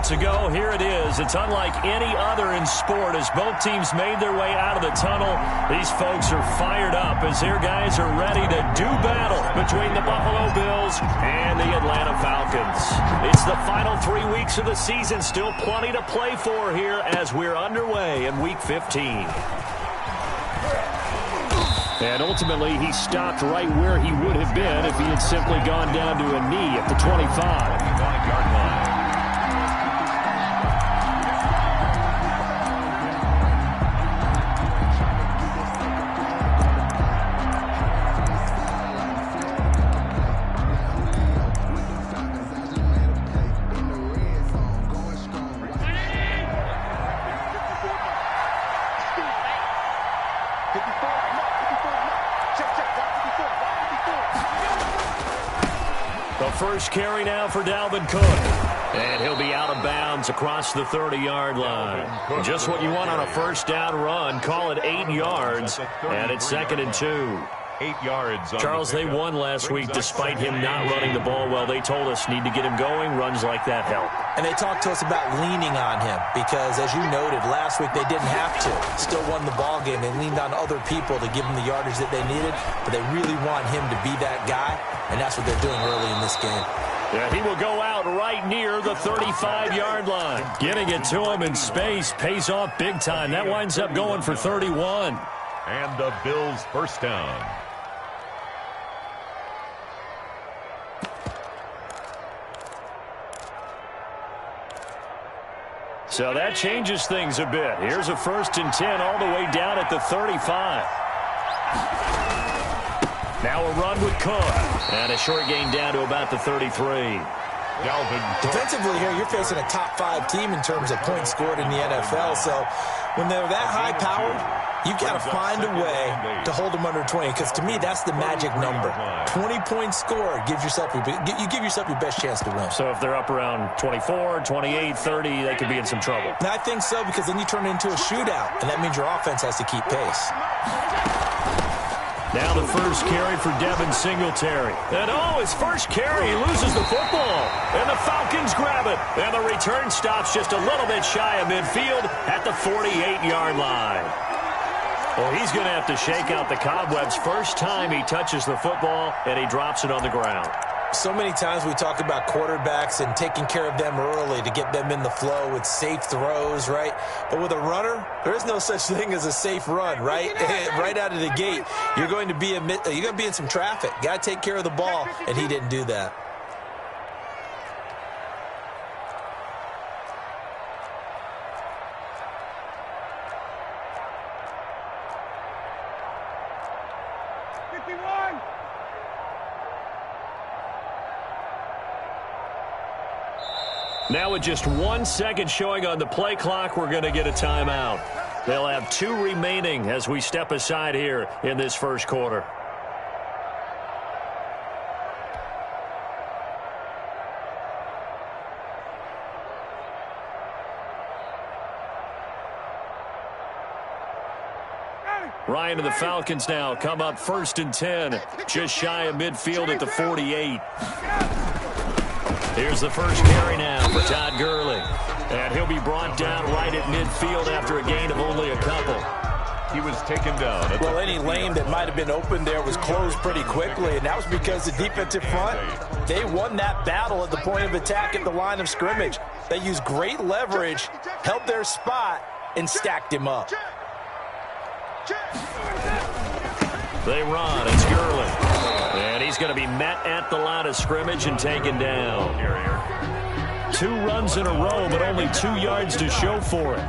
moments ago. Here it is. It's unlike any other in sport as both teams made their way out of the tunnel. These folks are fired up as their guys are ready to do battle between the Buffalo Bills and the Atlanta Falcons. It's the final 3 weeks of the season. Still plenty to play for here as we're underway in Week 15. And ultimately, he stopped right where he would have been if he had simply gone down to a knee at the 25-yard line. First carry now for Dalvin Cook. And he'll be out of bounds across the 30-yard line. Just what you want on a first down run. Call it 8 yards. And it's 2nd and 2. 8 yards. Charles, they won last week despite him not running the ball well. They told us need to get him going. Runs like that help. And they talked to us about leaning on him because, as you noted, last week they didn't have to. Still won the ball game. They leaned on other people to give them the yardage that they needed, but they really want him to be that guy, and that's what they're doing early in this game. Yeah, he will go out right near the 35-yard line. Getting it to him in space pays off big time. That winds up going for 31. And the Bills' first down. So that changes things a bit. Here's a 1st and 10 all the way down at the 35. Now a run with Cook. And a short gain down to about the 33. Defensively here, you're facing a top 5 team in terms of points scored in the NFL. So when they're that high-powered, you've got to find a way to hold them under 20. Because to me, that's the magic number. 20 points scored, you give yourself your best chance to win. So if they're up around 24, 28, 30, they could be in some trouble. And I think so, because then you turn it into a shootout, and that means your offense has to keep pace. Now the first carry for Devin Singletary. And his first carry, he loses the football. And the Falcons grab it. And the return stops just a little bit shy of midfield at the 48-yard line. Well, he's going to have to shake out the cobwebs first time he touches the football, and he drops it on the ground. So many times we talk about quarterbacks and taking care of them early to get them in the flow with safe throws, right? But with a runner, there is no such thing as a safe run, right? Right out of the gate, you're going to be in some traffic. Got to take care of the ball, and he didn't do that. Now with just 1 second showing on the play clock, we're going to get a timeout. They'll have 2 remaining as we step aside here in this first quarter. Ryan and the Falcons now come up 1st and 10, just shy of midfield at the 48. Here's the first carry now for Todd Gurley. And he'll be brought down right at midfield after a gain of only a couple. He was taken down. Well, any lane that might have been open there was closed pretty quickly, and that was because the defensive front, they won that battle at the point of attack at the line of scrimmage. They used great leverage, held their spot, and stacked him up. They run. It's Gurley. And he's going to be met at the line of scrimmage and taken down. 2 runs in a row, but only 2 yards to show for it.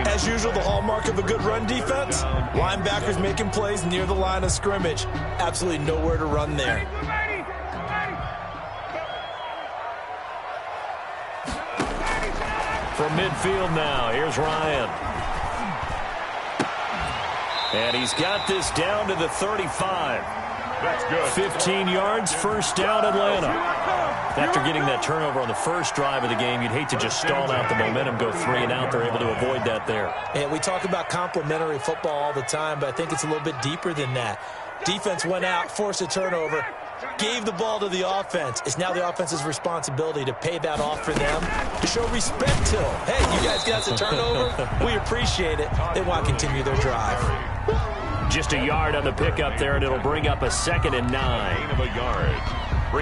As usual, the hallmark of a good run defense, linebackers making plays near the line of scrimmage. Absolutely nowhere to run there. From midfield now, here's Ryan. And he's got this down to the 35. That's good. 15 yards, first down Atlanta. After getting that turnover on the first drive of the game, you'd hate to just stall out the momentum, go 3 and out. They're able to avoid that there. And we talk about complementary football all the time, but I think it's a little bit deeper than that. Defense went out, forced a turnover. gave the ball to the offense. It's now the offense's responsibility to pay that off for them, to show respect to them. Hey, you guys got the turnover? We appreciate it. They want to continue their drive. Just a yard on the pickup there, and it'll bring up a 2nd and 9. Gain of a yard.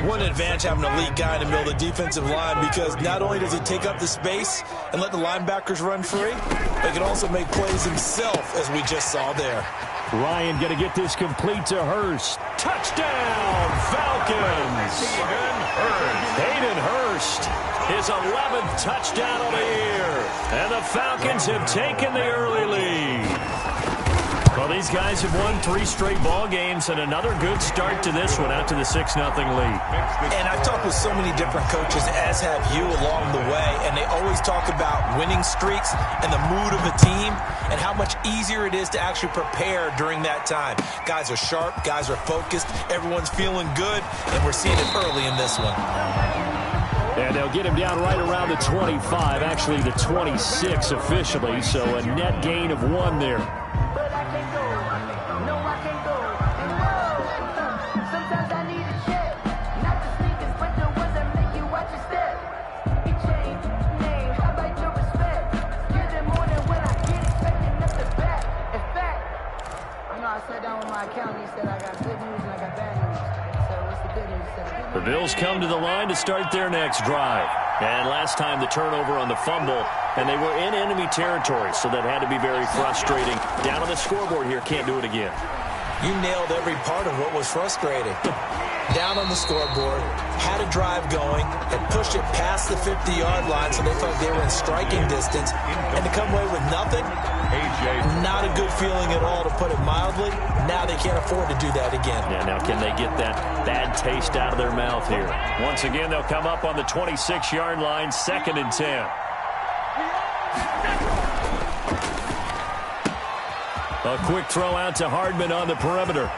One advantage having an elite guy in the middle of the defensive line, because not only does he take up the space and let the linebackers run free, but he can also make plays himself, as we just saw there. Ryan going to get this complete to Hurst. Touchdown, Falcons! Hayden Hurst, his 11th touchdown of the year. And the Falcons have taken the early lead. Well, these guys have won 3 straight ball games, and another good start to this one out to the 6-0 lead. And I've talked with so many different coaches, as have you, along the way, and they always talk about winning streaks and the mood of a team and how much easier it is to actually prepare during that time. Guys are sharp, guys are focused, everyone's feeling good, and we're seeing it early in this one. And they'll get him down right around the 25, actually the 26 officially, so a net gain of 1 there. The Bills come to the line to start their next drive. And last time the turnover on the fumble, and they were in enemy territory, so that had to be very frustrating. Down on the scoreboard here, can't do it again. You nailed every part of what was frustrating. Down on the scoreboard, had a drive going, and pushed it past the 50-yard line, so they felt they were in striking distance. And to come away with nothing, not a good feeling at all, to put it mildly. Now they can't afford to do that again. Yeah, now can they get that bad taste out of their mouth here? Once again, they'll come up on the 26-yard line, 2nd and 10. A quick throw out to Hardman on the perimeter.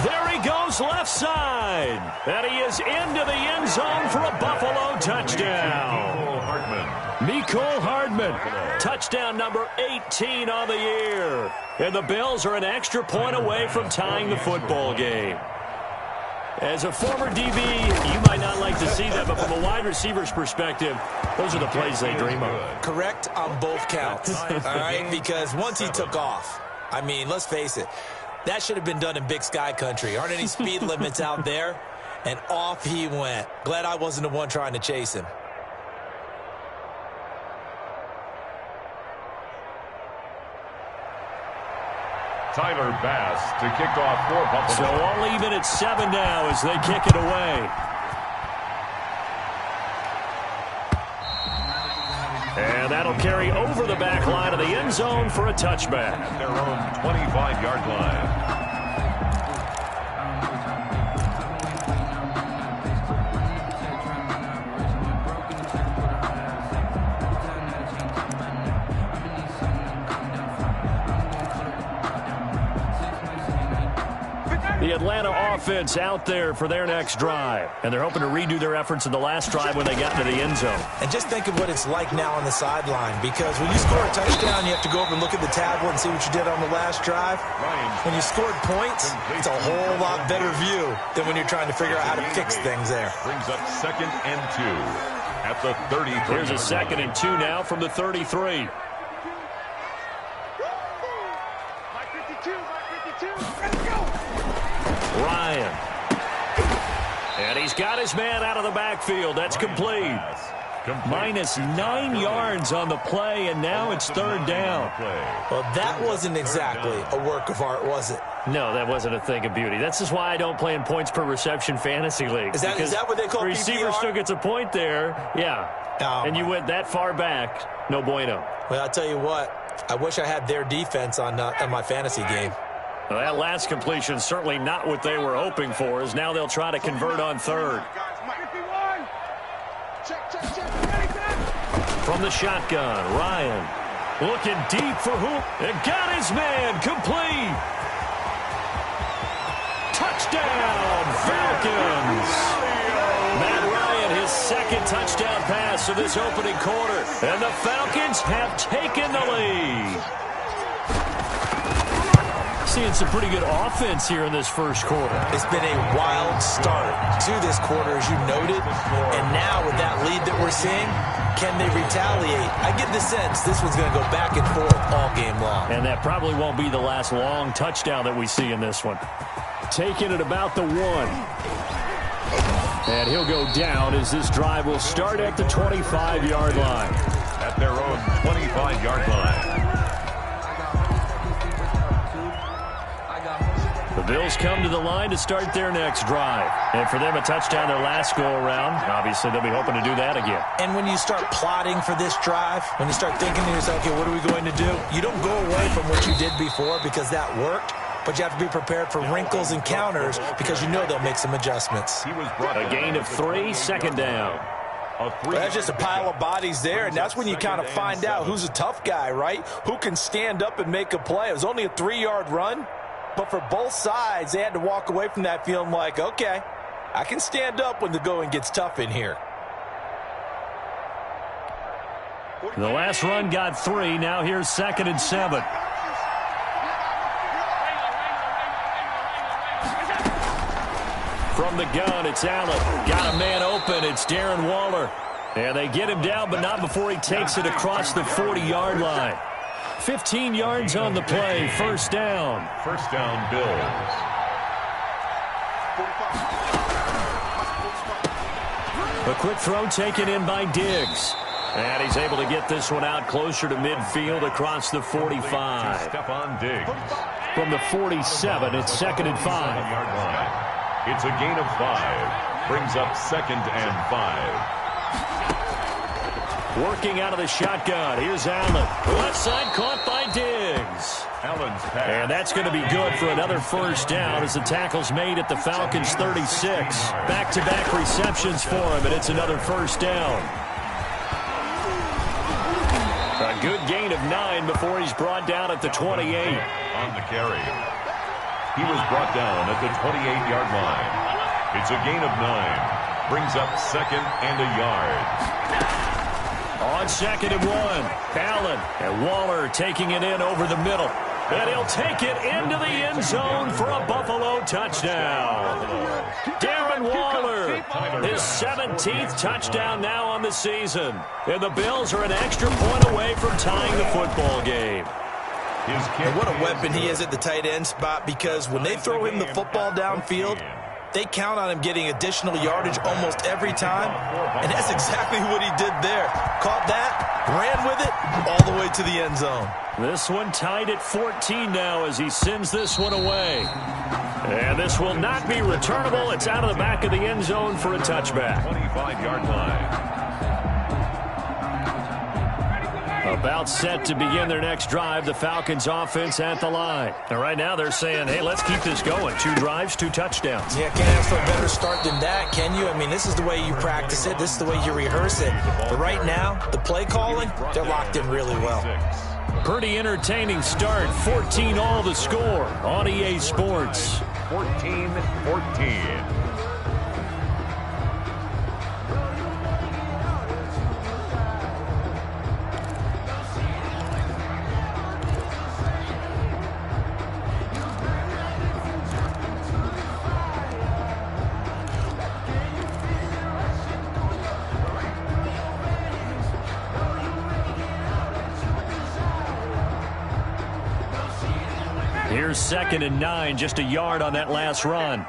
There he goes left side. And he is into the end zone for a Buffalo touchdown. Mecole Hardman, touchdown number 18 on the year. And the Bills are an extra point away from tying the football game. As a former DB, you might not like to see that, but from a wide receiver's perspective, those are the plays they dream of. Correct on both counts, all right? Because once he took off, I mean, let's face it, that should have been done in Big Sky country. Aren't any speed limits out there? And off he went. Glad I wasn't the one trying to chase him. Tyler Bass to kick off for Buffalo. So all even at 7 now as they kick it away. And that'll carry over the back line of the end zone for a touchback. At their own 25-yard line. The Atlanta offense out there for their next drive. And they're hoping to redo their efforts in the last drive when they got into the end zone. And just think of what it's like now on the sideline, because when you score a touchdown, you have to go over and look at the tablet and see what you did on the last drive. When you scored points, it's a whole lot better view than when you're trying to figure out how to fix things there. Brings up 2nd and 2 at the 33. Here's a 2nd and 2 now from the 33. Ryan. And he's got his man out of the backfield. That's complete. Minus 9 yards on the play, and now it's 3rd down. Well, that wasn't exactly a work of art, was it? No, that wasn't a thing of beauty. That's just why I don't play in points per reception fantasy league. Is that what they call receiver PPR? still gets a point there. Yeah. Oh, and you went that far back. No bueno. Well, I'll tell you what. I wish I had their defense on my fantasy game. Well, that last completion certainly not what they were hoping for, as now they'll try to convert on 3rd. From the shotgun, Ryan looking deep for Hoop. And got his man complete. Touchdown, Falcons. Matt Ryan, his 2nd touchdown pass of this opening quarter. And the Falcons have taken the lead. seeing some pretty good offense here in this first quarter. It's been a wild start to this quarter, as you noted. And now with that lead that we're seeing, can they retaliate? I get the sense this one's going to go back and forth all game long. And that probably won't be the last long touchdown that we see in this one. Taking it about the 1. And he'll go down as this drive will start at the 25-yard line. At their own 25-yard line. The Bills come to the line to start their next drive. And for them, a touchdown their last go-around. Obviously, they'll be hoping to do that again. And when you start plotting for this drive, when you start thinking to yourself, okay, what are we going to do? You don't go away from what you did before because that worked. But you have to be prepared for wrinkles and counters because you know they'll make some adjustments. A gain of 3, second down. Well, that's just a pile of bodies there, and that's when you kind of find out who's a tough guy, right? Who can stand up and make a play. It was only a 3-yard run, but for both sides, they had to walk away from that feeling like, okay, I can stand up when the going gets tough in here. The last run got 3. Now here's 2nd and 7. From the gun, it's Allen. Got a man open. It's Darren Waller. And they get him down, but not before he takes it across the 40-yard line. 15 yards on the play. First down. First down, Bills. A quick throw taken in by Diggs. And he's able to get this one out closer to midfield across the 45. Stephon Diggs. From the 47, it's 2nd and 5. It's a gain of 5. Brings up 2nd and 5. Working out of the shotgun. Here's Allen. Left side caught by Diggs. Allen's pass. And that's going to be good for another first down as the tackle's made at the Falcons' 36. Back-to-back receptions for him, and it's another first down. A good gain of 9 before he's brought down at the 28. On the carry. He was brought down at the 28-yard line. It's a gain of 9. Brings up 2nd and a yard. On 2nd and 1, Allen and Waller taking it in over the middle. And he'll take it into the end zone for a Buffalo touchdown. Darren Waller, his 17th touchdown now on the season. And the Bills are an extra point away from tying the football game. And what a weapon he is at the tight end spot, because when they throw him the football downfield, they count on him getting additional yardage almost every time. And that's exactly what he did there. Caught that, ran with it, all the way to the end zone. This one tied at 14 now as he sends this one away. And this will not be returnable. It's out of the back of the end zone for a touchback. 25-yard line. About set to begin their next drive, the Falcons offense at the line. And right now they're saying, hey, let's keep this going. 2 drives, 2 touchdowns. Yeah, can't ask for a better start than that, can you? I mean, this is the way you practice it. This is the way you rehearse it. But right now, the play calling, they're locked in really well. Pretty entertaining start. 14 all the score on EA Sports. 14-14. Here's 2nd and 9, just a yard on that last run.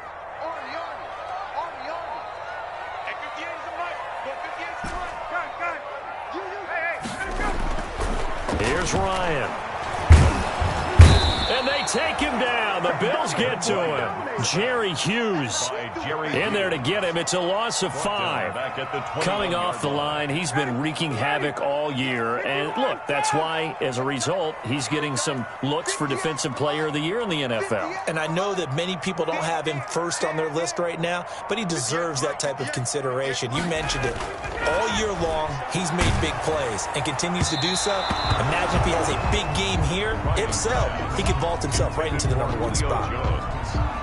Here's Ryan. And they take him down. The Bills get to him. Jerry Hughes in there to get him. It's a loss of 5. Coming off the line, he's been wreaking havoc all year. And look, that's why, as a result, he's getting some looks for Defensive Player of the Year in the NFL. And I know that many people don't have him first on their list right now, but he deserves that type of consideration. You mentioned it. All year long, he's made big plays and continues to do so. Imagine if he has a big game here. If so, he could vault himself right into the #1 spot.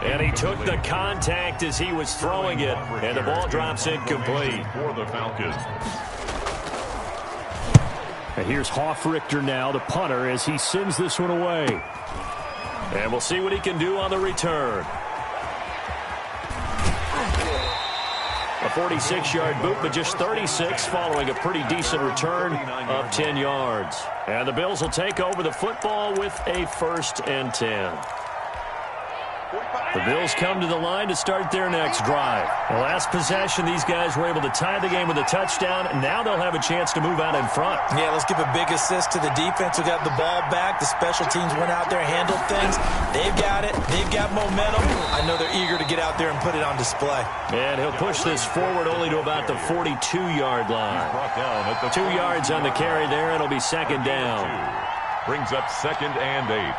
And he took the contact as he was throwing it, and the ball drops incomplete. For the Falcons. And here's Hofrichter now, the punter, as he sends this one away. And we'll see what he can do on the return. A 46-yard boot, but just 36 following a pretty decent return of 10 yards. And the Bills will take over the football with a 1st and 10. The Bills come to the line to start their next drive. The last possession, these guys were able to tie the game with a touchdown, and now they'll have a chance to move out in front. Yeah, let's give a big assist to the defense who got the ball back. The special teams went out there and handled things. They've got it. They've got momentum. I know they're eager to get out there and put it on display. And he'll push this forward only to about the 42-yard line. 2 yards on the carry there. It'll be 2nd down. Brings up 2nd and 8.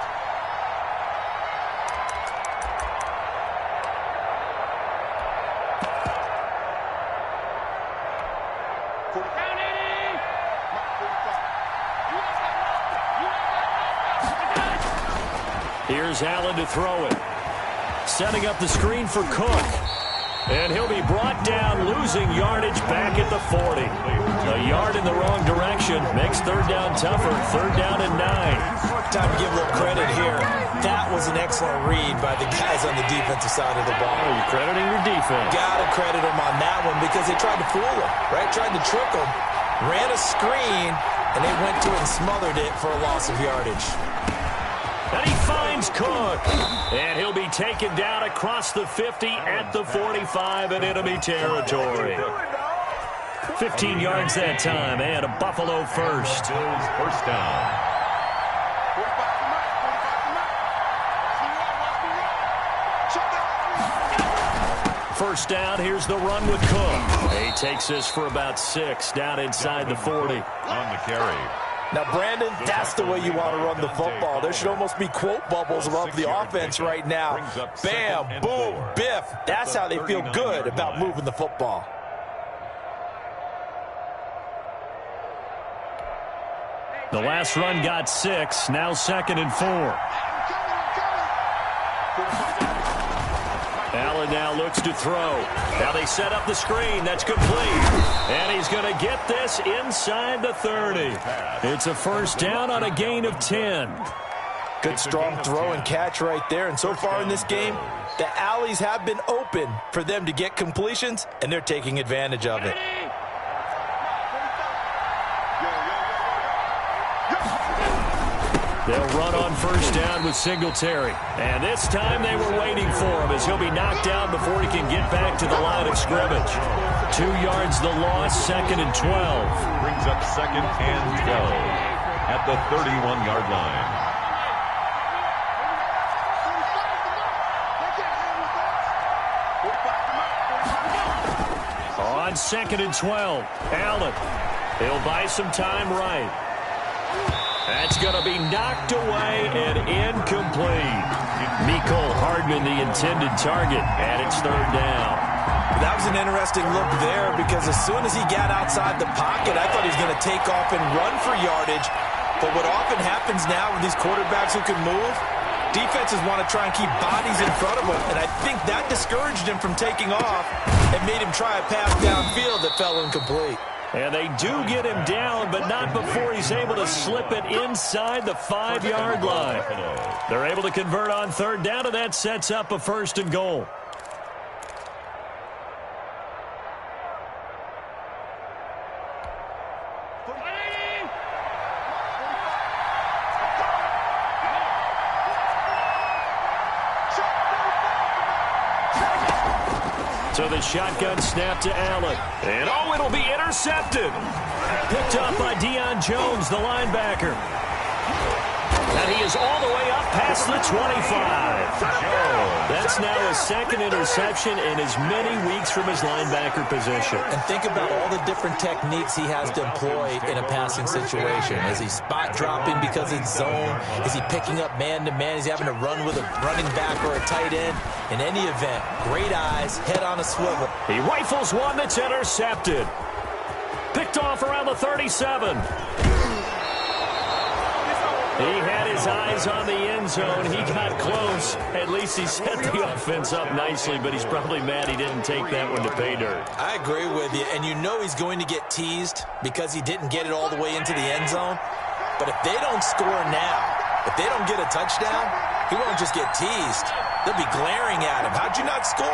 Here's Allen to throw it. Setting up the screen for Cook. And he'll be brought down, losing yardage back at the 40. A yard in the wrong direction makes 3rd down tougher. 3rd down and 9. Time to give a little credit here. That was an excellent read by the guys on the defensive side of the ball. Oh, you're crediting your defense. Got to credit them on that one because they tried to fool him, right? Tried to trick him. Ran a screen, and they went to it and smothered it for a loss of yardage. And he finds Cook. And he'll be taken down across the 50 at the 45 and enemy territory. 15 yards that time and a Buffalo 1st. Bills 1st down. First down, here's the run with Cook. He takes this for about 6 down inside the 40. On the carry. Now, Brandon, that's the way you want to run the football. There should almost be quote bubbles above the offense right now. Bam, boom, biff. That's how they feel good about moving the football. The last run got 6, now 2nd and 4. Allen now looks to throw. Now they set up the screen. That's complete. And he's going to get this inside the 30. It's a 1st down on a gain of 10. Good strong throw and catch right there. And so far in this game, the alleys have been open for them to get completions, and they're taking advantage of it. They'll run on 1st down with Singletary. And this time they were waiting for him as he'll be knocked down before he can get back to the line of scrimmage. 2 yards the loss, 2nd and 12. Brings up 2nd and 12 at the 31-yard line. On 2nd and 12, Allen. He'll buy some time right. That's going to be knocked away and incomplete. Mecole Hardman, the intended target, and it's 3rd down. That was an interesting look there because as soon as he got outside the pocket, I thought he was going to take off and run for yardage. But what often happens now with these quarterbacks who can move, defenses want to try and keep bodies in front of them, and I think that discouraged him from taking off and made him try a pass downfield that fell incomplete. And they do get him down, but not before he's able to slip it inside the 5-yard line. They're able to convert on 3rd down, and that sets up a 1st and goal. So the shotgun snap to Allen. And oh, it'll be intercepted. Picked up by Deion Jones, the linebacker. And he is all the way up past the 25. That's now his 2nd interception in as many weeks from his linebacker position. And think about all the different techniques he has to employ in a passing situation. Is he spot dropping because it's zone? Is he picking up man-to-man? Is he having to run with a running back or a tight end? In any event, great eyes, head on a swivel. He rifles one that's intercepted. Picked off around the 37. He had his eyes on the end zone. He got close. At least he set the offense up nicely, but he's probably mad he didn't take that one to pay dirt. I agree with you, and you know he's going to get teased because he didn't get it all the way into the end zone. But if they don't score now, if they don't get a touchdown, He won't just get teased. They'll be glaring at him. How'd you not score?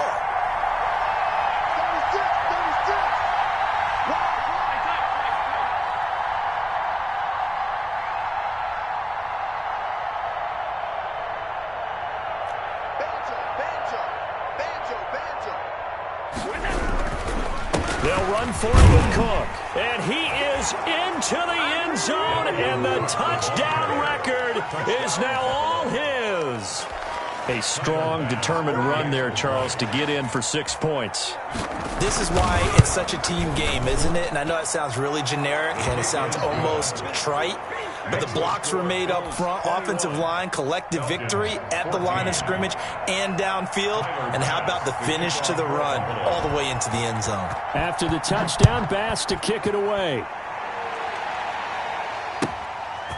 They'll run for it with Cook. And he is into the end zone, and the touchdown record is now all his. A strong, determined run there, Charles, to get in for 6 points. This is why it's such a team game, isn't it? And I know it sounds really generic, and it sounds almost trite, but the blocks were made up front, offensive line, collective victory at the line of scrimmage and downfield. And how about the finish to the run all the way into the end zone? After the touchdown, Bass to kick it away.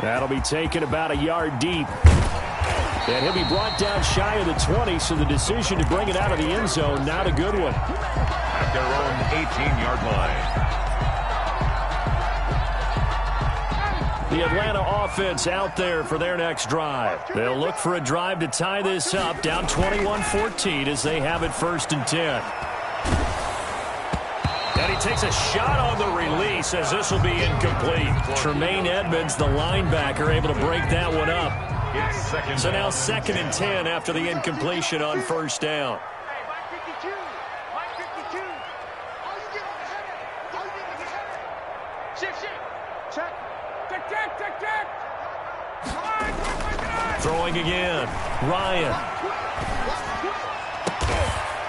That'll be taken about a yard deep. And he'll be brought down shy of the 20, so the decision to bring it out of the end zone, not a good one. At their own 18-yard line. The Atlanta offense out there for their next drive. They'll look for a drive to tie this up, down 21-14 as they have it 1st and 10. And he takes a shot on the release as this will be incomplete. Tremaine Edmonds, the linebacker, able to break that one up. So now 2nd and 10 after the incompletion on 1st down. Throwing again. Ryan.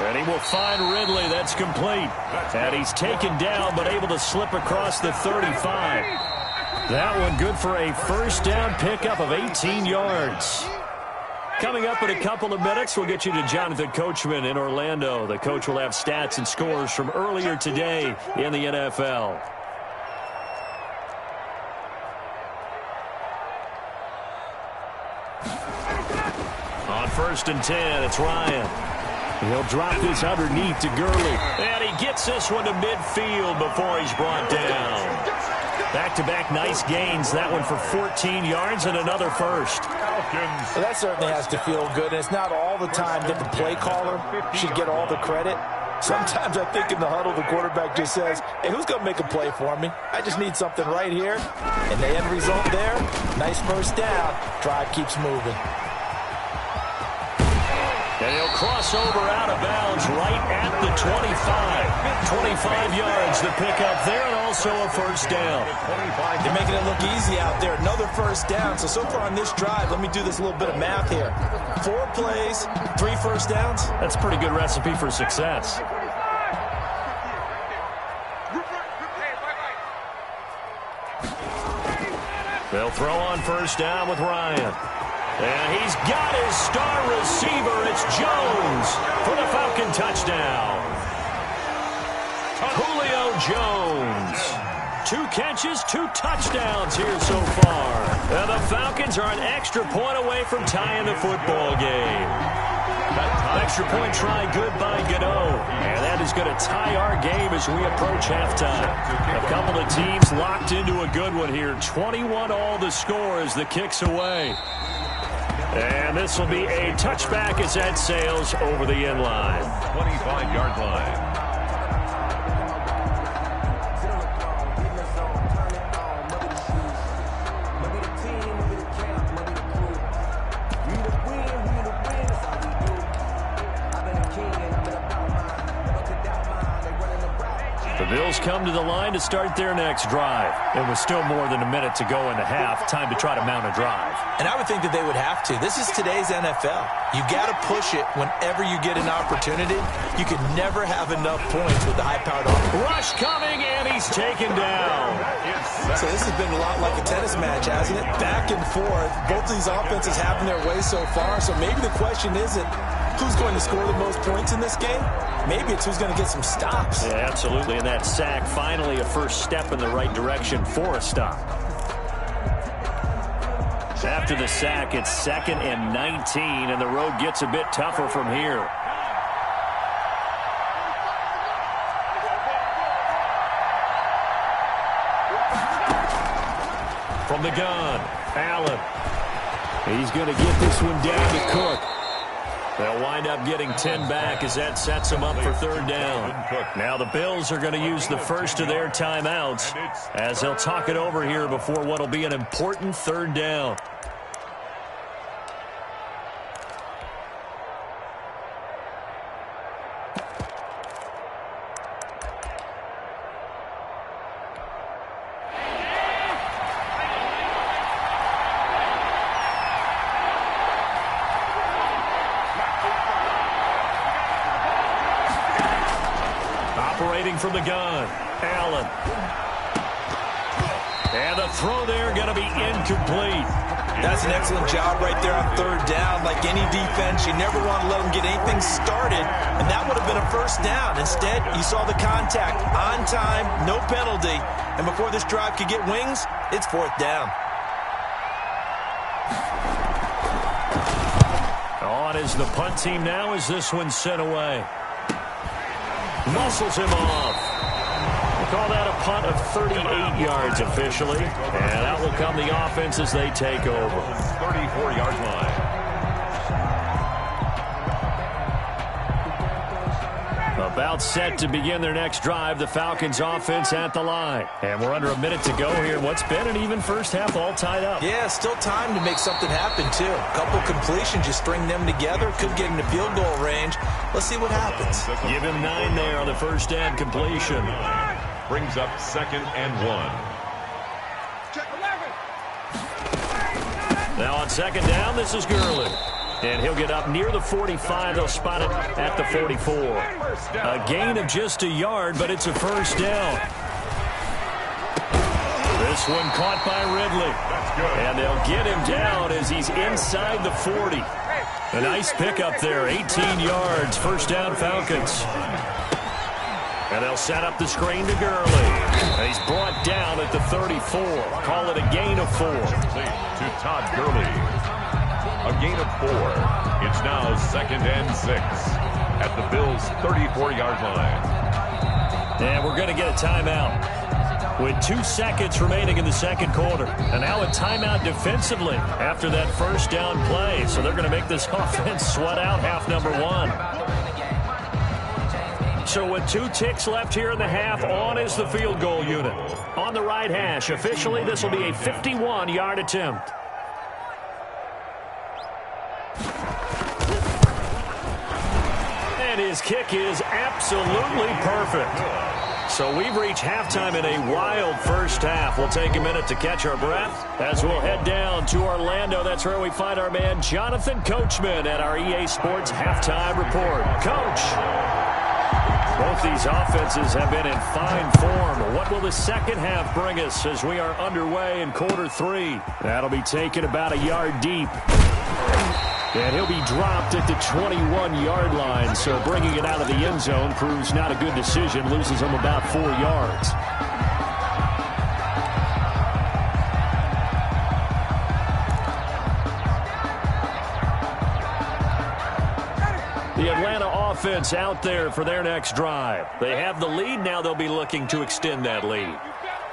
And he will find Ridley. That's complete. And he's taken down but able to slip across the 35. That one good for a 1st down pickup of 18 yards. Coming up in a couple of minutes, we'll get you to Jonathan Coachman in Orlando. The coach will have stats and scores from earlier today in the NFL. On 1st and 10, it's Ryan. He'll drop this underneath to Gurley. And he gets this one to midfield before he's brought down. Back-to-back nice gains. That one for 14 yards and another first. Well, that certainly has to feel good. And it's not all the time that the play caller should get all the credit. Sometimes I think in the huddle, the quarterback just says, hey, who's going to make a play for me? I just need something right here. And the end result there, nice 1st down. Drive keeps moving. And he'll cross over out of bounds right at the 25. 25 yards, the pickup there, and also a 1st down. They're making it look easy out there. Another 1st down. So far on this drive, let me do this little bit of math here. 4 plays, 3 1st downs. That's a pretty good recipe for success. They'll throw on 1st down with Ryan. And he's got his star receiver. It's Jones for the Falcon touchdown. Julio Jones. 2 catches, 2 touchdowns here so far. And the Falcons are an extra point away from tying the football game. Extra point try good by Gano. And that is going to tie our game as we approach halftime. A couple of teams locked into a good one here. 21 all the score as the kick's away. And this will be a touchback as that sails over the end line. 25-yard line. The Bills come to the line to start their next drive. It was still more than a minute to go in the half. Time to try to mount a drive. And I would think that they would have to. This is today's NFL. You got to push it whenever you get an opportunity. You can never have enough points with the high-powered offense. Rush coming, and he's taken down. So this has been a lot like a tennis match, hasn't it? Back and forth. Both these offenses having their way so far. So maybe the question isn't who's going to score the most points in this game. Maybe it's who's going to get some stops. Yeah, absolutely. And that sack, finally a first step in the right direction for a stop. After the sack, it's 2nd and 19, and the road gets a bit tougher from here. From the gun, Allen. He's going to get this one down to Cook. They'll wind up getting 10 back as that sets them up for third down. Now the Bills are going to use the first of their timeouts as they'll talk it over here before what will be an important third down. From the gun, Allen. And the throw there going to be incomplete. That's an excellent job right there on third down. Like any defense, you never want to let them get anything started, and that would have been a first down. Instead, you saw the contact on time, no penalty, and before this drive could get wings, it's fourth down. On is the punt team now as this one's sent away. Muscles him off. We'll call that a punt of 38 yards officially. And out will come the offense as they take over. 34-yard line. About set to begin their next drive, the Falcons offense at the line. And we're under a minute to go here. What's been an even first half all tied up. Yeah, still time to make something happen, too. A couple completions, you string them together, could get into field goal range. Let's see what happens. Give him 9 there on the first down completion. Brings up 2nd and 1. Now on second down, this is Gurley. And he'll get up near the 45. They'll spot it at the 44. A gain of just a yard, but it's a first down. This one caught by Ridley. And they'll get him down as he's inside the 40. A nice pickup there, 18 yards, first down Falcons. And they'll set up the screen to Gurley. And he's brought down at the 34. Call it a gain of 4. To Todd Gurley. A gain of 4. It's now 2nd and 6 at the Bills' 34-yard line. And we're going to get a timeout with 2 seconds remaining in the second quarter. And now a timeout defensively after that first down play. So they're going to make this offense sweat out half number 1. So with 2 ticks left here in the half, on is the field goal unit. On the right hash, officially this will be a 51-yard attempt. And his kick is absolutely perfect. So we've reached halftime in a wild first half. We'll take a minute to catch our breath as we'll head down to Orlando. That's where we find our man Jonathan Coachman at our EA Sports Halftime Report. Coach, both these offenses have been in fine form. What will the second half bring us as we are underway in quarter 3? That'll be taken about a yard deep. And he'll be dropped at the 21-yard line, so bringing it out of the end zone proves not a good decision, loses him about 4 yards. The Atlanta offense out there for their next drive. They have the lead, now they'll be looking to extend that lead.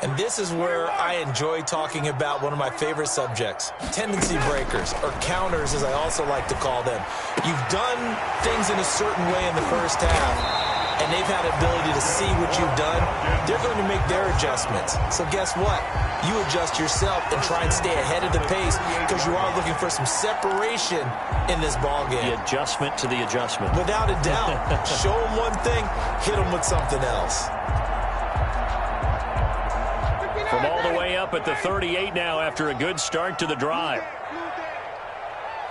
And this is where I enjoy talking about one of my favorite subjects, tendency breakers, or counters as I also like to call them. You've done things in a certain way in the first half, and they've had the ability to see what you've done. They're going to make their adjustments. So guess what? You adjust yourself and try and stay ahead of the pace because you are looking for some separation in this ballgame. The adjustment to the adjustment. Without a doubt. Show them one thing, hit them with something else. From all the way up at the 38 now after a good start to the drive.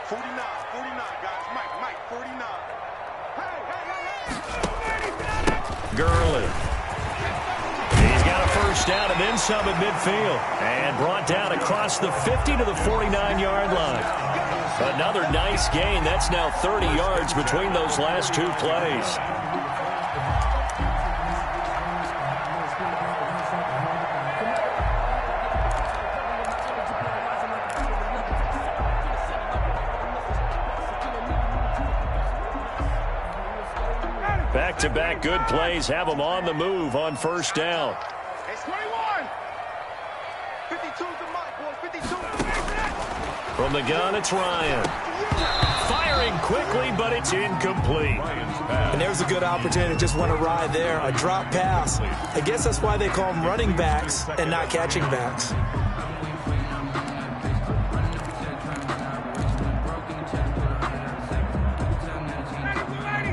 49, guys. Mike, 49. Gurley. He's got a first down and then some at midfield. And brought down across the 50 to the 49-yard line. Another nice gain. That's now 30 yards between those last 2 plays. Back-to-back good plays have them on the move on first down. It's 21. 52's the mic, boys. 52. From the gun, it's Ryan. Firing quickly, but it's incomplete. And there's a good opportunity to just run a ride there, a drop pass. I guess that's why they call them running backs and not catching backs.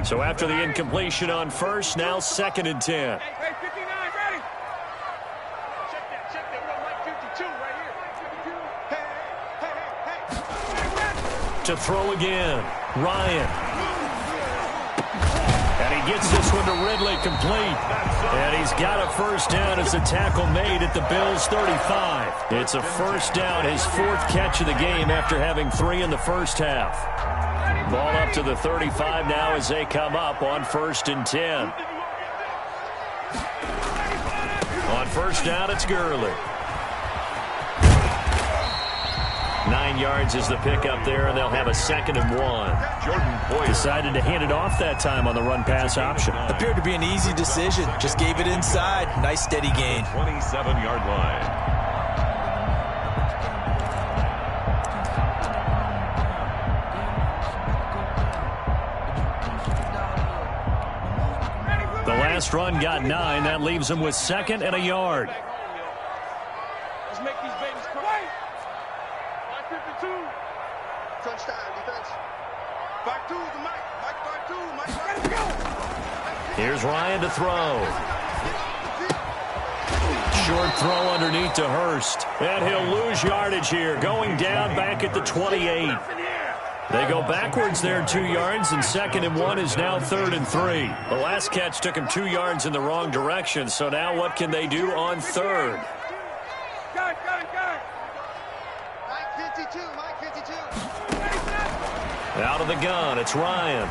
So after the incompletion on first, now 2nd and 10. Hey, 59, ready? Check that. We got Mike 52 right here. Hey. To throw again, Ryan. And he gets this one to Ridley complete. And he's got a first down as the tackle made at the Bills' 35. It's a first down, his 4th catch of the game after having 3 in the first half. Ball up to the 35 now as they come up on 1st and 10. On first down, it's Gurley. 9 yards is the pickup there, and they'll have a 2nd and 1. Jordan Poyer Decided to hand it off that time on the run-pass option. Appeared to be an easy decision. Just gave it inside. Nice steady gain. 27-yard line. The last run got 9. That leaves them with 2nd and a yard. Let's make these babies cry. Mike 52. Touchdown, defense. Back two, the Mike. Mike 52. Mike 52. Here's Ryan to throw. Short throw underneath to Hurst. And he'll lose yardage here. Going down back at the 28. They go backwards there 2 yards, and 2nd and 1 is now 3rd and 3. The last catch took him 2 yards in the wrong direction, so now what can they do on 3rd? Got it. Mike 52, Mike 52. Out of the gun, it's Ryan.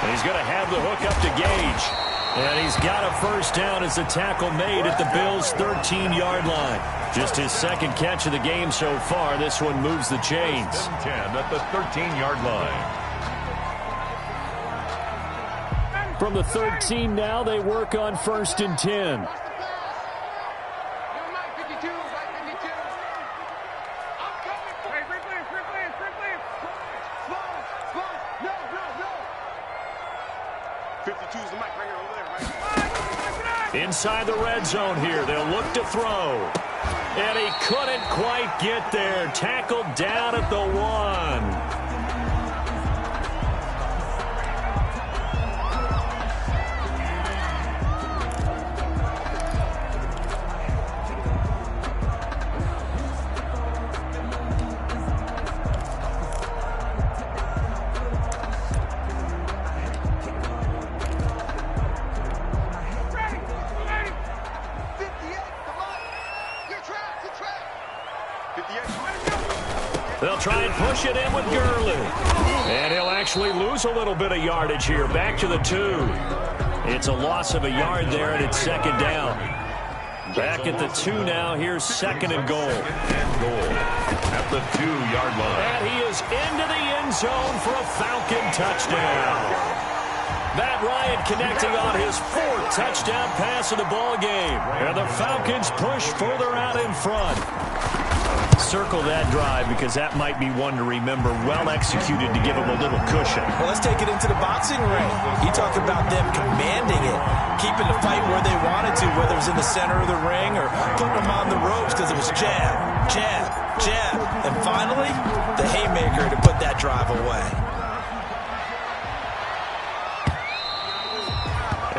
And he's going to have the hook up to Gage. And he's got a first down as the tackle made at the Bills' 13-yard line. Just his 2nd catch of the game so far. This one moves the chains. 10 at the 13-yard line. From the 13 now, they work on 1st and 10. Mike 52, Mike 52. I'm coming. Hey, free play. No. 52's the Mike right here over there, right? Inside the red zone here. They'll look to throw. And he couldn't quite get there. Tackled down at the 1. They'll try and push it in with Gurley. And he'll actually lose a little bit of yardage here. Back to the 2. It's a loss of a yard there, and it's 2nd down. Back at the 2 now. Here's 2nd and goal. At the 2-yard line. And he is into the end zone for a Falcon touchdown. Matt Ryan connecting on his 4th touchdown pass of the ball game. And the Falcons push further out in front. Circle that drive because that might be one to remember. Well executed to give them a little cushion. Well, let's take it into the boxing ring. You talk about them commanding it, keeping the fight where they wanted to, whether it was in the center of the ring or putting them on the ropes because it was jab. And finally, the haymaker to put that drive away.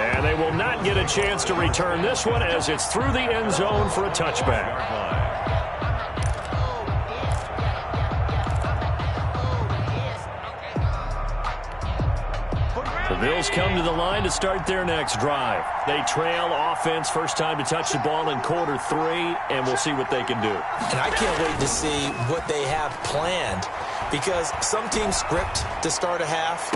And they will not get a chance to return this one as it's through the end zone for a touchback. The Bills come to the line to start their next drive. They trail offense, first time to touch the ball in quarter 3, and we'll see what they can do. And I can't wait to see what they have planned because some teams script to start a half.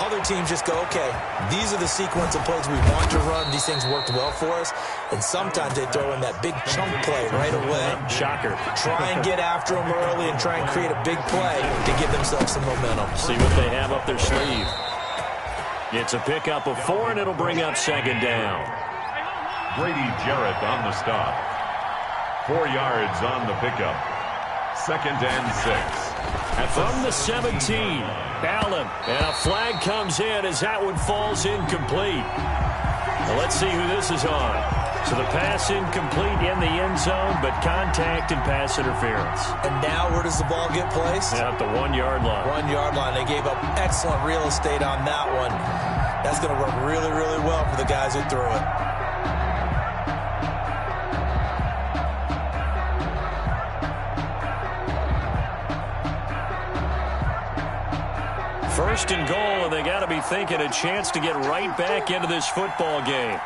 Other teams just go, okay, these are the sequence of plays we want to run. These things worked well for us. And sometimes they throw in that big chunk play right away. Shocker. Try and get after them early and try and create a big play to give themselves some momentum. See what they have up their sleeve. It's a pickup of 4, and it'll bring up 2nd down. Brady Jarrett on the stop. 4 yards on the pickup. 2nd and 6. From the 17, Allen, and a flag comes in as that one falls incomplete. Well, let's see who this is on. So the pass incomplete in the end zone, but contact and pass interference. And now where does the ball get placed? At the 1-yard line. 1-yard line. They gave up excellent real estate on that one. That's going to work really, really well for the guys who threw it. First and goal, and they got to be thinking a chance to get right back into this football game.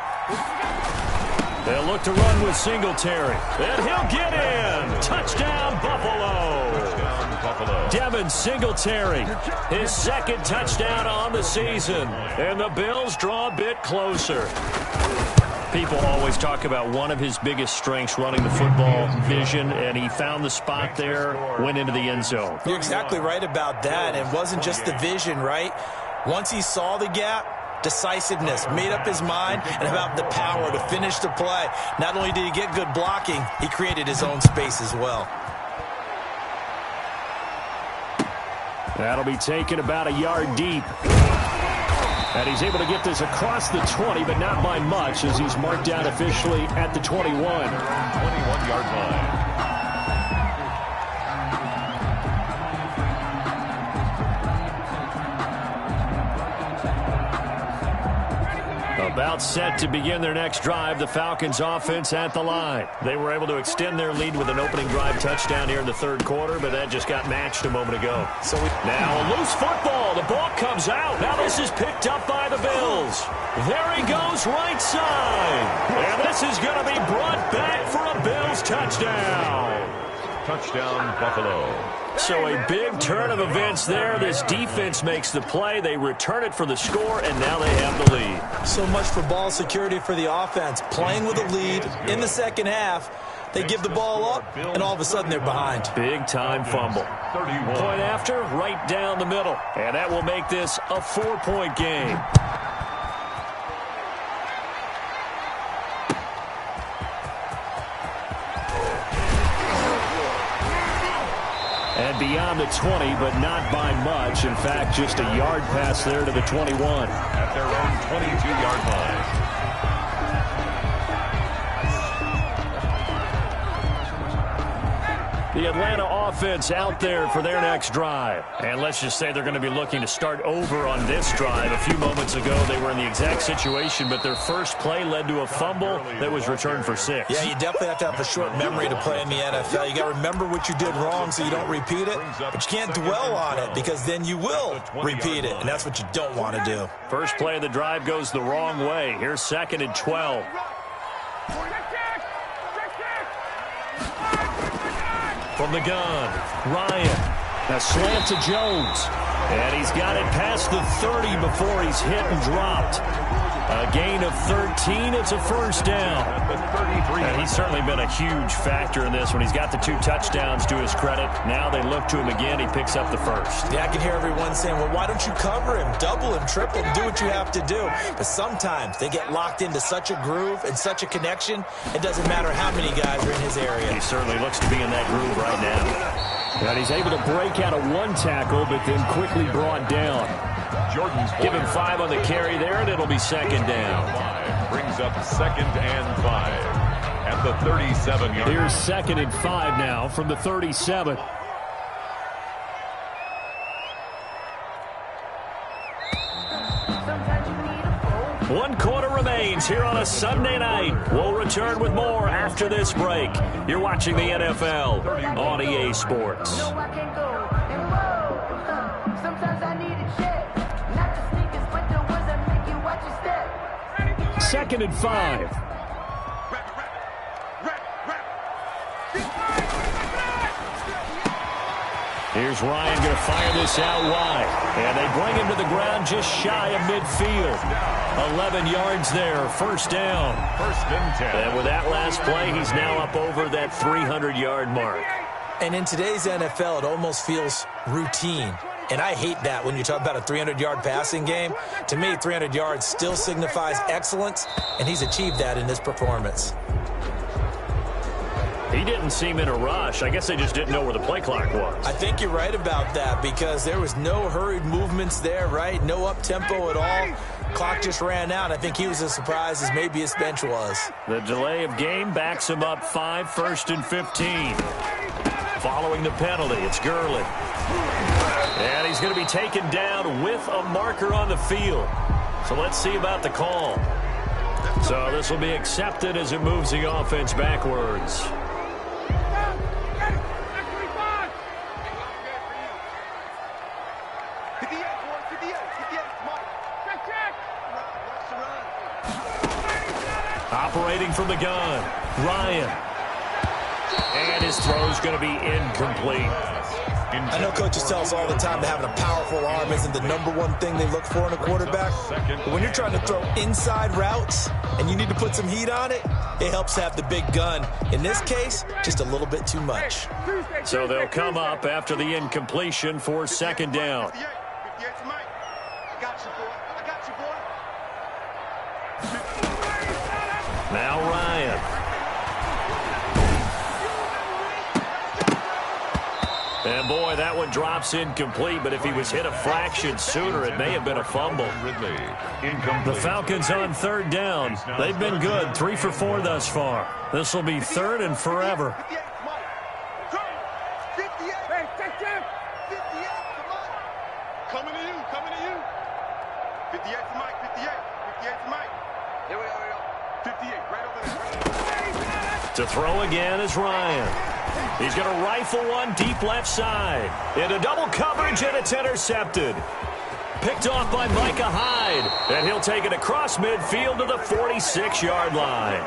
They'll look to run with Singletary. And he'll get in. Touchdown, Buffalo. Touchdown, Buffalo. Devin Singletary, his 2nd touchdown on the season. And the Bills draw a bit closer. People always talk about one of his biggest strengths running the football, vision, and he found the spot there, went into the end zone. You're exactly right about that. It wasn't just the vision, right? Once he saw the gap, decisiveness, made up his mind, and about the power to finish the play. Not only did he get good blocking, he created his own space as well. That'll be taken about a yard deep. And he's able to get this across the 20, but not by much, as he's marked down officially at the 21. 21-yard line. About set to begin their next drive, the Falcons offense at the line. They were able to extend their lead with an opening drive touchdown here in the 3rd quarter, but that just got matched a moment ago. Now a loose football. The ball comes out. Now this is picked up by the Bills. There he goes right side. And this is going to be brought back for a Bills touchdown. Touchdown, Buffalo. So a big turn of events there. This defense makes the play. They return it for the score, and now they have the lead. So much for ball security for the offense. Playing with a lead in the 2nd half. They give the ball up, and all of a sudden they're behind. Big-time fumble. 31. Point after, right down the middle. And that will make this a 4-point game. And beyond the 20, but not by much. In fact, just a yard pass there to the 21. At their own 22-yard line. The Atlanta offense out there for their next drive. And let's just say they're going to be looking to start over on this drive. A few moments ago, they were in the exact situation, but their first play led to a fumble that was returned for 6. Yeah, you definitely have to have a short memory to play in the NFL. You got to remember what you did wrong so you don't repeat it, but you can't dwell on it because then you will repeat it, and that's what you don't want to do. First play of the drive goes the wrong way. Here's 2nd and 12. From the gun, Ryan. A slant to Jones. And he's got it past the 30 before he's hit and dropped. A gain of 13. It's a first down. And he's certainly been a huge factor in this when he's got the 2 touchdowns to his credit. Now they look to him again. He picks up the first. Yeah, I can hear everyone saying, well, why don't you cover him, double him, triple him, do what you have to do. But sometimes they get locked into such a groove and such a connection, it doesn't matter how many guys are in his area. He certainly looks to be in that groove right now. And he's able to break out of 1 tackle, but then quickly brought down. Jordan's Give him 5 on the carry there, and it'll be 2nd down. Brings up 2nd and 5 at the 37-yard line. Here's 2nd and 5 now from the 37. One quarter remains here on a Sunday night. We'll return with more after this break. You're watching the NFL on EA Sports. No, I can't go and roll. Sometimes I need a check. Not the sneakers, but the ones that make you watch your step. 2nd and 5. Here's Ryan going to fire this out wide. And they bring him to the ground just shy of midfield. 11 yards there, first down. 1st and 10. And with that last play, he's now up over that 300-yard mark. And in today's NFL, it almost feels routine. And I hate that when you talk about a 300-yard passing game. To me, 300 yards still signifies excellence, and he's achieved that in this performance. He didn't seem in a rush. I guess they just didn't know where the play clock was. I think you're right about that because there was no hurried movements there, right? No up-tempo at all. Clock just ran out. I think he was as surprised as maybe his bench was. The delay of game backs him up 5, 1st and 15. Following the penalty, it's Gurley. And he's going to be taken down with a marker on the field. So let's see about the call. So this will be accepted as it moves the offense backwards. Operating from the gun, Ryan. And his throw's going to be incomplete. I know coaches tell us all the time that having a powerful arm isn't the #1 thing they look for in a quarterback. But when you're trying to throw inside routes and you need to put some heat on it, it helps to have the big gun. In this case, just a little bit too much. So they'll come up after the incompletion for 2nd down. Now Ryan. And boy, that one drops incomplete, but if he was hit a fraction sooner, it may have been a fumble. The Falcons on 3rd down. They've been good, 3 for 4 thus far. This will be 3rd and forever. Coming to you. 58 to Mike, 58 to Mike. Here we go. 58, right over there. To throw again is Ryan. He's going to rifle one deep left side. Into double coverage, and it's intercepted. Picked off by Micah Hyde. And he'll take it across midfield to the 46-yard line.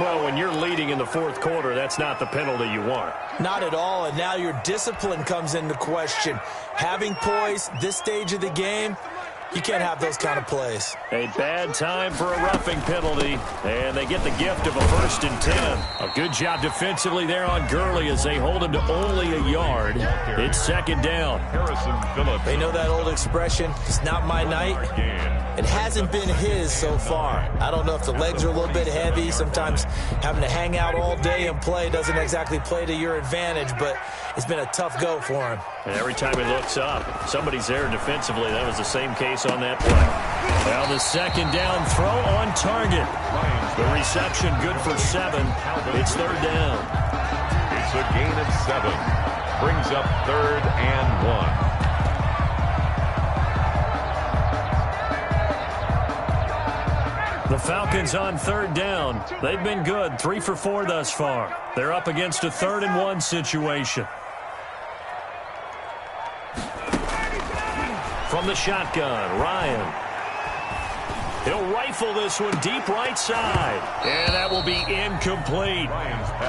Well, when you're leading in the 4th quarter, that's not the penalty you want. Not at all, and now your discipline comes into question. Having poise this stage of the game, you can't have those kind of plays. A bad time for a roughing penalty, and they get the gift of a 1st and 10. A good job defensively there on Gurley as they hold him to only a yard. It's 2nd down. They know that old expression, it's not my night. It hasn't been his so far. I don't know if the legs are a little bit heavy. Sometimes having to hang out all day and play doesn't exactly play to your advantage, but it's been a tough go for him. And every time he looks up, somebody's there defensively. That was the same case on that play. Well, the 2nd down throw on target. The reception good for 7. It's 3rd down. It's a gain of 7. Brings up 3rd and 1. The Falcons on 3rd down. They've been good, 3 for 4 thus far. They're up against a 3rd and 1 situation. From the shotgun, Ryan. He'll rifle this one deep right side. And that will be incomplete.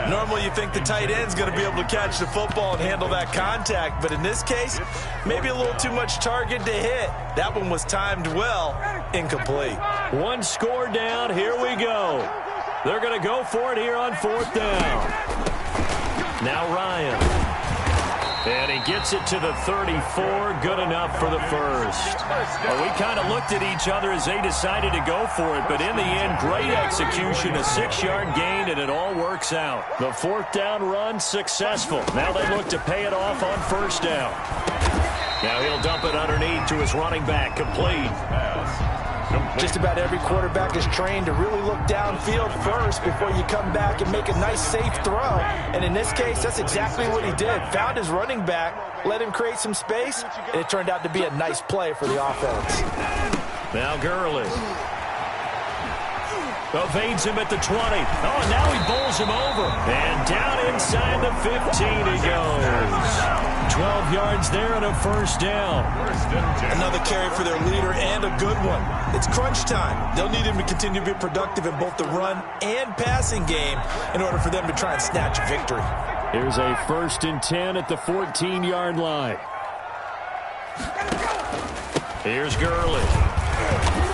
Normally you think the tight end's going to be able to catch the football and handle that contact, but in this case, maybe a little too much target to hit. That one was timed well. Incomplete. 1 score down. Here we go. They're going to go for it here on 4th down. Now Ryan. And he gets it to the 34. Good enough for the 1st. Well, we kind of looked at each other as they decided to go for it, but in the end, great execution, a 6-yard gain, and it all works out. The 4th down run successful. Now they look to pay it off on 1st down. Now he'll dump it underneath to his running back, complete. Just about every quarterback is trained to really look downfield first before you come back and make a nice, safe throw. And in this case, that's exactly what he did. Found his running back, let him create some space, and it turned out to be a nice play for the offense. Now Gurley. Evades him at the 20. Oh, and now he bowls him over. And down inside the 15 he goes. 12 yards there and a 1st down. Another carry for their leader and a good one. It's crunch time. They'll need him to continue to be productive in both the run and passing game in order for them to try and snatch a victory. Here's a 1st and 10 at the 14-yard line. Here's Gurley.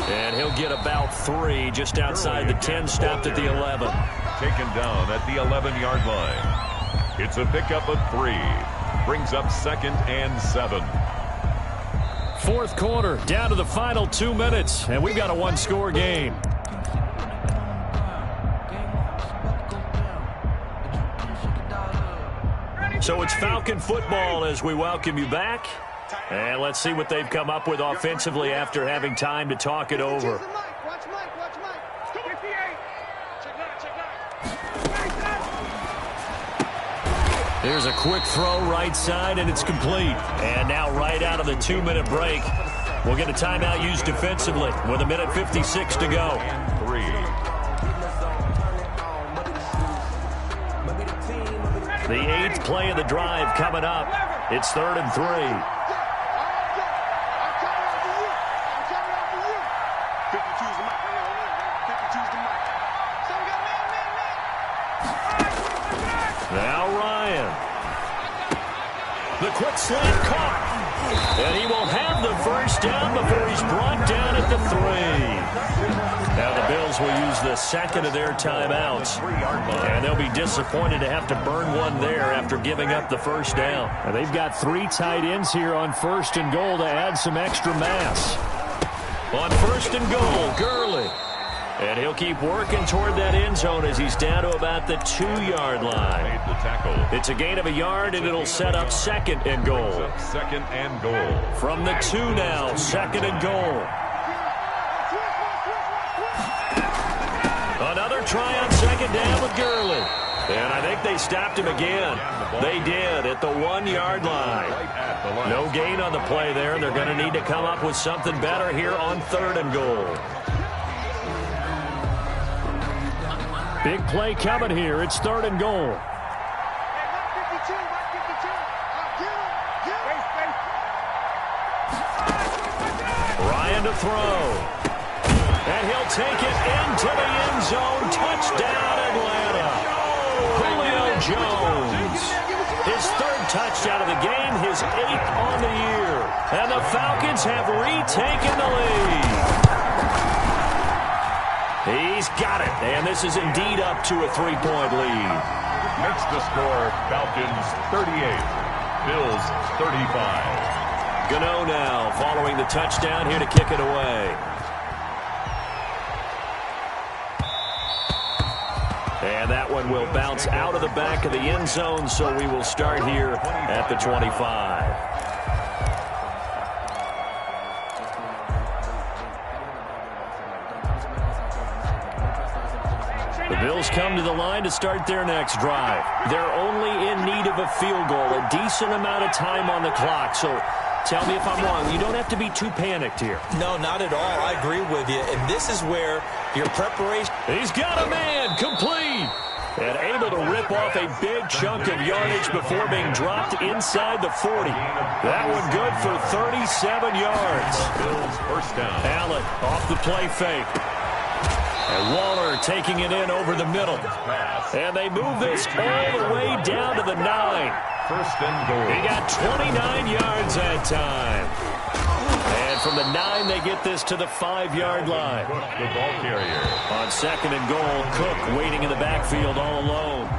And he'll get about 3 just outside the 10, stopped at the 11. Taken down at the 11-yard line. It's a pickup of 3. Brings up 2nd and 7. 4th quarter, down to the final 2 minutes, and we've got a 1-score game. So it's Falcon football as we welcome you back. And let's see what they've come up with offensively after having time to talk it over. Watch Mike. 58. Here's a quick throw right side, and it's complete. And now right out of the 2-minute break, we'll get a timeout used defensively with 1:56 to go. And 3. The 8th play of the drive coming up. It's 3rd and 3. Now Ryan. The quick slant caught. And he will have the first down before he's brought down at the 3. Now the Bills will use the second of their timeouts. And they'll be disappointed to have to burn one there after giving up the first down. And they've got 3 tight ends here on 1st and goal to add some extra mass. On 1st and goal, Gurley. And he'll keep working toward that end zone as he's down to about the 2-yard line. Made the tackle. It's a gain of a yard, and it'll set up 2nd and goal. 2nd and goal. From the 2 now, 2nd and goal. Another try on 2nd down with Gurley. And I think they stopped him again. They did at the 1-yard line. No gain on the play there, and they're going to need to come up with something better here on 3rd and goal. Big play coming here. It's 3rd and goal. Ryan to throw. And he'll take it into the end zone. Touchdown, Atlanta. Julio Jones. His 3rd touchdown of the game, his 8th on the year. And the Falcons have retaken the lead. He's got it, and this is indeed up to a 3-point lead. Makes the score Falcons 38, Bills 35. Gano now following the touchdown here to kick it away. And that one will bounce out of the back of the end zone, so we will start here at the 25. The Bills come to the line to start their next drive. They're only in need of a field goal, a decent amount of time on the clock. So tell me if I'm wrong. You don't have to be too panicked here. No, not at all. I agree with you. And this is where your preparation... He's got a man, complete. And able to rip off a big chunk of yardage before being dropped inside the 40. That one good for 37 yards. Bills first down. Allen off the play fake. And Waller taking it in over the middle. And they move this all the way down to the 9. 1st and goal. He got 29 yards that time. And from the 9, they get this to the 5-yard line. Cook, the ball carrier. On 2nd and goal, Cook waiting in the backfield all alone.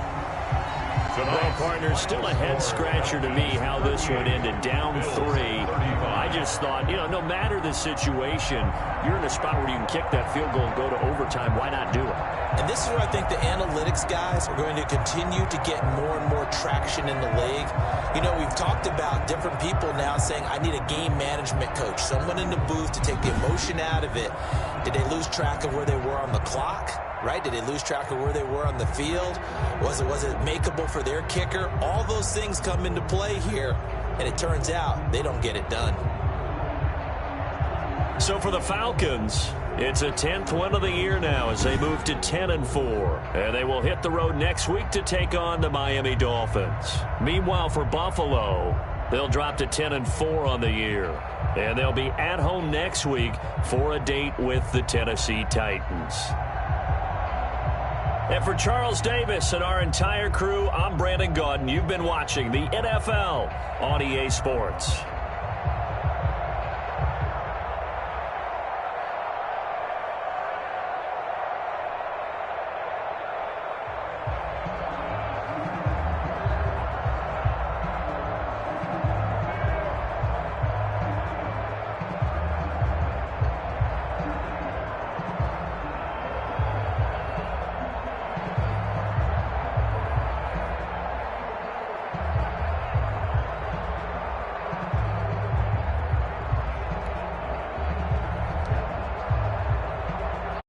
Well, partner, still a head-scratcher to me how this one ended. Down 3. I just thought, no matter the situation, you're in a spot where you can kick that field goal and go to overtime. Why not do it? And this is where I think the analytics guys are going to continue to get more and more traction in the league. We've talked about different people now saying, I need a game management coach, someone in the booth to take the emotion out of it. Did they lose track of where they were on the clock? Right? Did they lose track of where they were on the field? Was it makeable for their kicker? All those things come into play here, and it turns out they don't get it done. So for the Falcons, it's a 10th win of the year now as they move to 10-4. And they will hit the road next week to take on the Miami Dolphins. Meanwhile, for Buffalo, they'll drop to 10-4 on the year. And they'll be at home next week for a date with the Tennessee Titans. And for Charles Davis and our entire crew, I'm Brandon Gaudin. You've been watching the NFL on EA Sports.